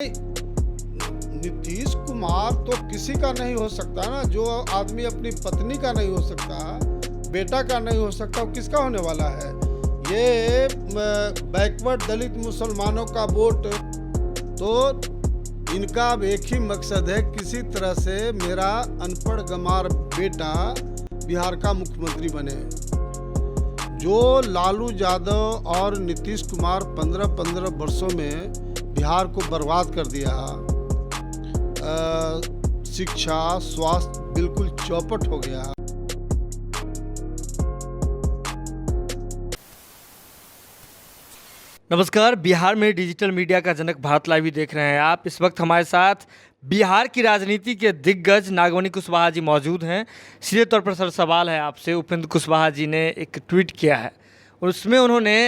नीतीश कुमार तो किसी का नहीं हो सकता ना। जो आदमी अपनी पत्नी का नहीं हो सकता, बेटा का नहीं हो सकता, वो किसका होने वाला है? ये बैकवर्ड दलित मुसलमानों का वोट, तो इनका अब एक ही मकसद है, किसी तरह से मेरा अनपढ़ गंवार बेटा बिहार का मुख्यमंत्री बने। जो लालू यादव और नीतीश कुमार 15-15 वर्षों में बिहार को बर्बाद कर दिया, शिक्षा स्वास्थ्य बिल्कुल चौपट हो गया। नमस्कार। बिहार में डिजिटल मीडिया का जनक भारत लाइव देख रहे हैं आप। इस वक्त हमारे साथ बिहार की राजनीति के दिग्गज नागमणि कुशवाहा जी मौजूद हैं। सीधे तौर पर सर सवाल है आपसे। उपेंद्र कुशवाहा जी ने एक ट्वीट किया है और उसमें उन्होंने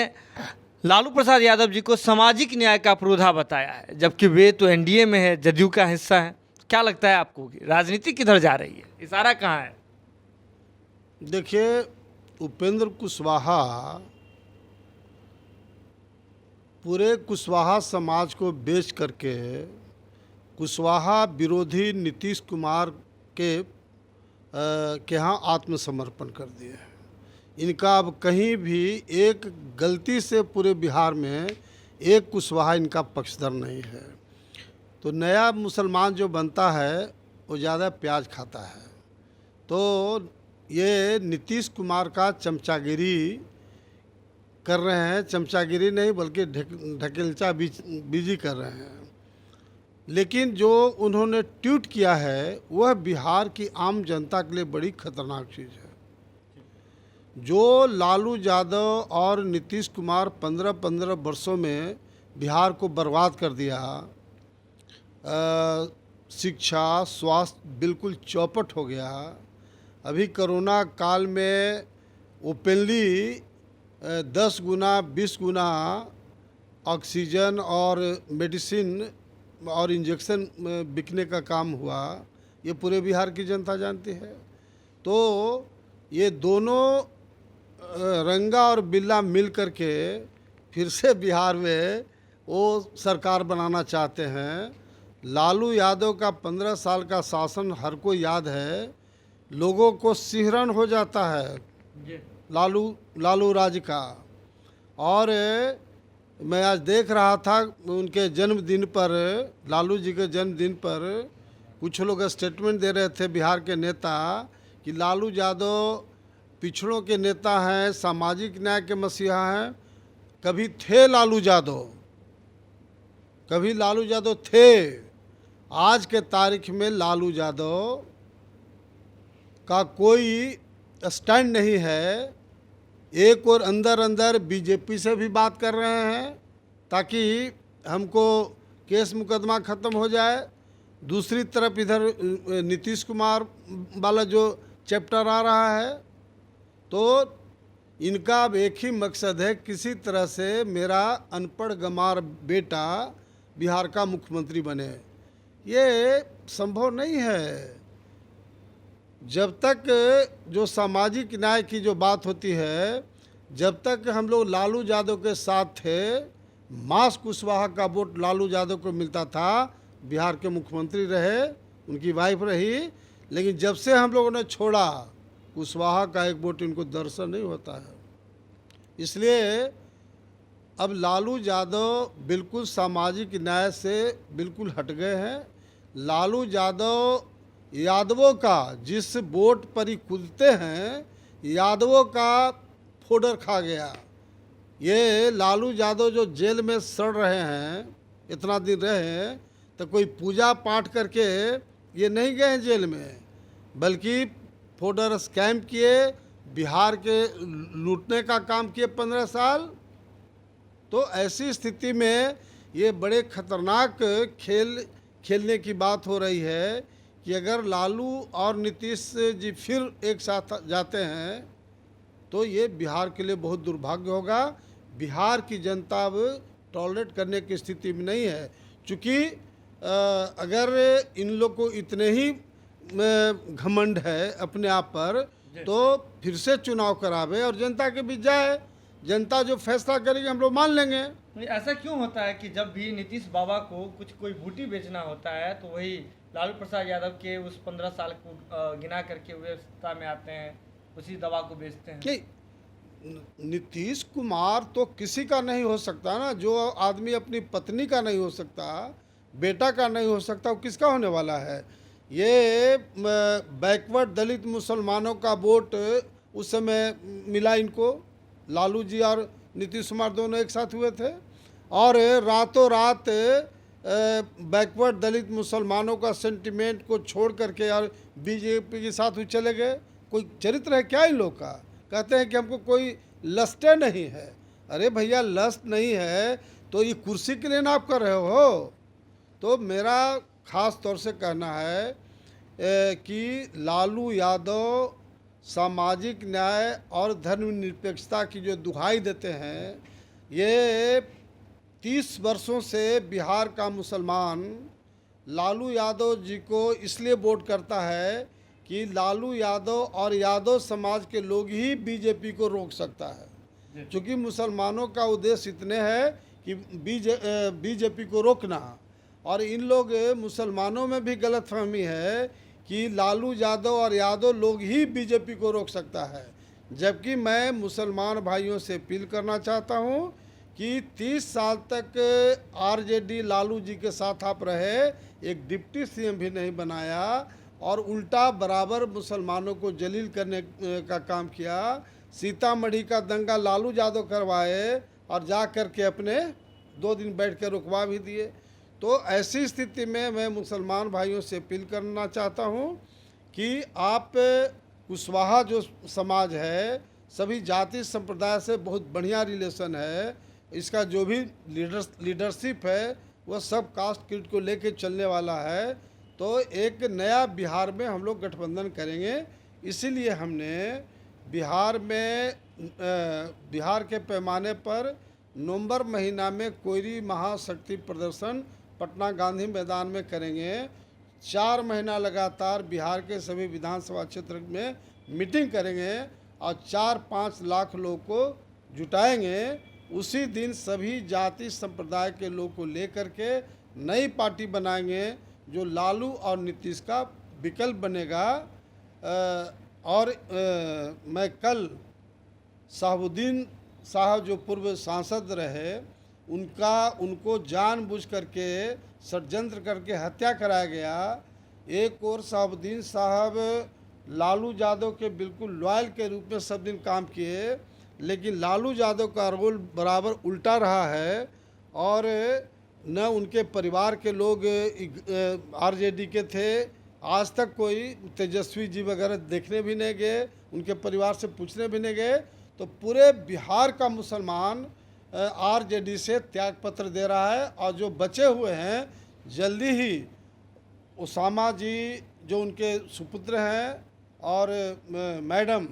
लालू प्रसाद यादव जी को सामाजिक न्याय का पुरोधा बताया है, जबकि वे तो एनडीए में है, जदयू का हिस्सा है। क्या लगता है आपको कि राजनीति किधर जा रही है, इशारा कहाँ है? देखिए, उपेंद्र कुशवाहा पूरे कुशवाहा समाज को बेच करके कुशवाहा विरोधी नीतीश कुमार के यहाँ आत्मसमर्पण कर दिए। इनका अब कहीं भी एक गलती से पूरे बिहार में एक कुशवाहा इनका पक्षधर नहीं है। तो नया मुसलमान जो बनता है वो ज़्यादा प्याज खाता है। तो ये नीतीश कुमार का चमचागिरी कर रहे हैं, चमचागिरी नहीं बल्कि ढकेलचा बीजी कर रहे हैं। लेकिन जो उन्होंने ट्वीट किया है वह बिहार की आम जनता के लिए बड़ी खतरनाक चीज़ है। जो लालू यादव और नीतीश कुमार 15-15 वर्षों में बिहार को बर्बाद कर दिया, शिक्षा स्वास्थ्य बिल्कुल चौपट हो गया। अभी कोरोना काल में ओपनली 10 गुना 20 गुना ऑक्सीजन और मेडिसिन और इंजेक्शन बिकने का काम हुआ, ये पूरे बिहार की जनता जानती है। तो ये दोनों रंगा और बिल्ला मिल करके फिर से बिहार में वो सरकार बनाना चाहते हैं। लालू यादव का 15 साल का शासन हर को याद है। लोगों को सिहरन हो जाता है लालू राज का। और मैं आज देख रहा था उनके जन्मदिन पर, लालू जी के जन्मदिन पर कुछ लोग स्टेटमेंट दे रहे थे बिहार के नेता कि लालू यादव पिछड़ों के नेता हैं, सामाजिक न्याय के मसीहा हैं। कभी थे लालू यादव, कभी लालू यादव थे। आज के तारीख में लालू यादव का कोई स्टैंड नहीं है। एक और अंदर अंदर बीजेपी से भी बात कर रहे हैं ताकि हमको केस मुकदमा ख़त्म हो जाए। दूसरी तरफ इधर नीतीश कुमार वाला जो चैप्टर आ रहा है, तो इनका अब एक ही मकसद है, किसी तरह से मेरा अनपढ़ गंवार बेटा बिहार का मुख्यमंत्री बने। ये संभव नहीं है। जब तक जो सामाजिक न्याय की जो बात होती है, जब तक हम लोग लालू यादव के साथ थे, मास कुशवाहा का वोट लालू यादव को मिलता था, बिहार के मुख्यमंत्री रहे, उनकी वाइफ रही। लेकिन जब से हम लोगों ने छोड़ा, कुशवाहा का एक वोट इनको दर्शन नहीं होता है। इसलिए अब लालू यादव बिल्कुल सामाजिक न्याय से बिल्कुल हट गए हैं। लालू यादवों का जिस वोट पर ही कूदते हैं, यादवों का फोड़र खा गया। ये लालू यादव जो जेल में सड़ रहे हैं, इतना दिन रहे हैं, तो कोई पूजा पाठ करके ये नहीं गए हैं जेल में, बल्कि फोड़र स्कैम किए, बिहार के लूटने का काम किए 15 साल। तो ऐसी स्थिति में ये बड़े खतरनाक खेलने की बात हो रही है कि अगर लालू और नीतीश जी फिर एक साथ जाते हैं तो ये बिहार के लिए बहुत दुर्भाग्य होगा। बिहार की जनता अब टॉलरेट करने की स्थिति में नहीं है। चूँकि अगर इन लोग को इतने ही घमंड है अपने आप पर, तो फिर से चुनाव करावे और जनता के बीच जाए। जनता जो फैसला करेगी हम लोग मान लेंगे। नहीं, ऐसा क्यों होता है कि जब भी नीतीश बाबा को कुछ कोई बूटी बेचना होता है तो वही लालू प्रसाद यादव के उस 15 साल को गिना करके वे सत्ता में आते हैं, उसी दवा को बेचते हैं? कि नीतीश कुमार तो किसी का नहीं हो सकता ना। जो आदमी अपनी पत्नी का नहीं हो सकता, बेटा का नहीं हो सकता, वो किसका होने वाला है? ये बैकवर्ड दलित मुसलमानों का वोट उस समय मिला इनको। लालू जी और नीतीश कुमार दोनों एक साथ हुए थे और रातों रात बैकवर्ड दलित मुसलमानों का सेंटिमेंट को छोड़ करके और बीजेपी के साथ वो चले गए। कोई चरित्र है क्या इन लोग का? कहते हैं कि हमको कोई लस्टे नहीं है। अरे भैया, लस्ट नहीं है तो ये कुर्सी के लिए ना आप कर रहे हो। तो मेरा ख़ास तौर से कहना है कि लालू यादव सामाजिक न्याय और धर्मनिरपेक्षता की जो दुहाई देते हैं, ये 30 वर्षों से बिहार का मुसलमान लालू यादव जी को इसलिए वोट करता है कि लालू यादव और यादव समाज के लोग ही बीजेपी को रोक सकता है। क्योंकि मुसलमानों का उद्देश्य इतने है कि बीजेपी को रोकना, और इन लोग मुसलमानों में भी गलतफहमी है कि लालू यादव और यादव लोग ही बीजेपी को रोक सकता है। जबकि मैं मुसलमान भाइयों से अपील करना चाहता हूं कि 30 साल तक आरजेडी लालू जी के साथ आप रहे, एक डिप्टी सीएम भी नहीं बनाया और उल्टा बराबर मुसलमानों को जलील करने का काम किया। सीतामढ़ी का दंगा लालू यादव करवाए और जा कर के अपने 2 दिन बैठ कर रुकवा भी दिए। तो ऐसी स्थिति में मैं मुसलमान भाइयों से अपील करना चाहता हूं कि आप कुशवाहा जो समाज है, सभी जाति संप्रदाय से बहुत बढ़िया रिलेशन है। इसका जो भी लीडरशिप है वह सब कास्ट क्रीड को लेके चलने वाला है। तो एक नया बिहार में हम लोग गठबंधन करेंगे। इसीलिए हमने बिहार के पैमाने पर नवंबर महीना में कोयरी महाशक्ति प्रदर्शन पटना गांधी मैदान में करेंगे। 4 महीना लगातार बिहार के सभी विधानसभा क्षेत्र में मीटिंग करेंगे और 4-5 लाख लोगों को जुटाएंगे। उसी दिन सभी जाति संप्रदाय के लोग को लेकर के नई पार्टी बनाएंगे जो लालू और नीतीश का विकल्प बनेगा। और मैं कल शहाबुद्दीन साहब जो पूर्व सांसद रहे, उनको जानबूझ करके षड्यंत्र करके हत्या कराया गया। एक और शहाबुद्दीन साहब लालू यादव के बिल्कुल लॉयल के रूप में सब दिन काम किए, लेकिन लालू यादव का रोल बराबर उल्टा रहा है और न उनके परिवार के लोग आरजेडी के थे। आज तक कोई तेजस्वी जी वगैरह देखने भी नहीं गए, उनके परिवार से पूछने भी नहीं गए। तो पूरे बिहार का मुसलमान आरजेडी से त्यागपत्र दे रहा है और जो बचे हुए हैं जल्दी ही उसामा जी जो उनके सुपुत्र हैं और मैडम,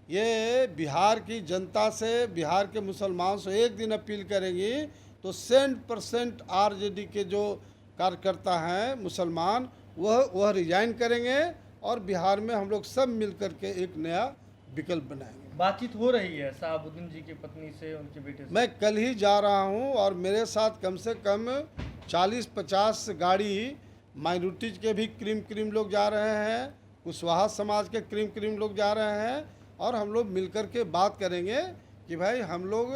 ये बिहार की जनता से, बिहार के मुसलमान से एक दिन अपील करेंगी तो 100% आरजेडी के जो कार्यकर्ता हैं मुसलमान वह रिजाइन करेंगे और बिहार में हम लोग सब मिल करके एक नया विकल्प बनाएंगे। बातचीज हो रही है शहाबुद्दीन जी की पत्नी से, उनके बेटे से? मैं कल ही जा रहा हूं और मेरे साथ कम से कम 40-50 गाड़ी माइनॉरिटीज के भी क्रीम लोग जा रहे हैं, कुशवाहा समाज के क्रीम लोग जा रहे हैं और हम लोग मिलकर के बात करेंगे कि भाई हम लोग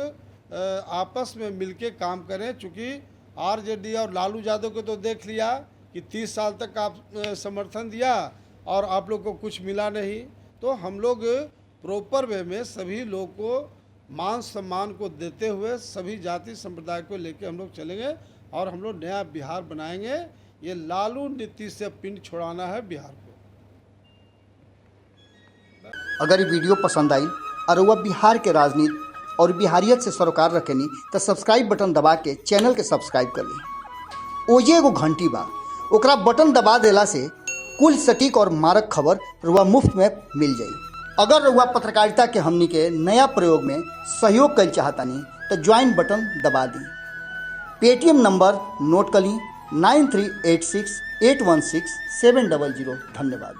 आपस में मिलके काम करें। चूँकि आरजेडी और लालू यादव को तो देख लिया कि 30 साल तक आप समर्थन दिया और आप लोग को कुछ मिला नहीं। तो हम लोग प्रॉपर वे में सभी लोग को मान सम्मान को देते हुए सभी जाति संप्रदाय को लेकर हम लोग चलेंगे और हम लोग नया बिहार बनाएंगे। ये लालू नीति से पिंड छुड़ाना है बिहार को। अगर ये वीडियो पसंद आई और वह बिहार के राजनीति और बिहारियत से सरोकार रखेनी तो सब्सक्राइब बटन दबा के चैनल के सब्सक्राइब कर ली। ओजे एगो घंटी बा, ओकरा बटन दबा देला से कुल सटीक और मारक खबर रुआ मुफ्त में मिल जाई। अगर रुआ पत्रकारिता के हमनी के नया प्रयोग में सहयोग कर चाहतानी तो ज्वाइन बटन दबा दी। पेटीएम नंबर नोट कर ली 9386816700। धन्यवाद।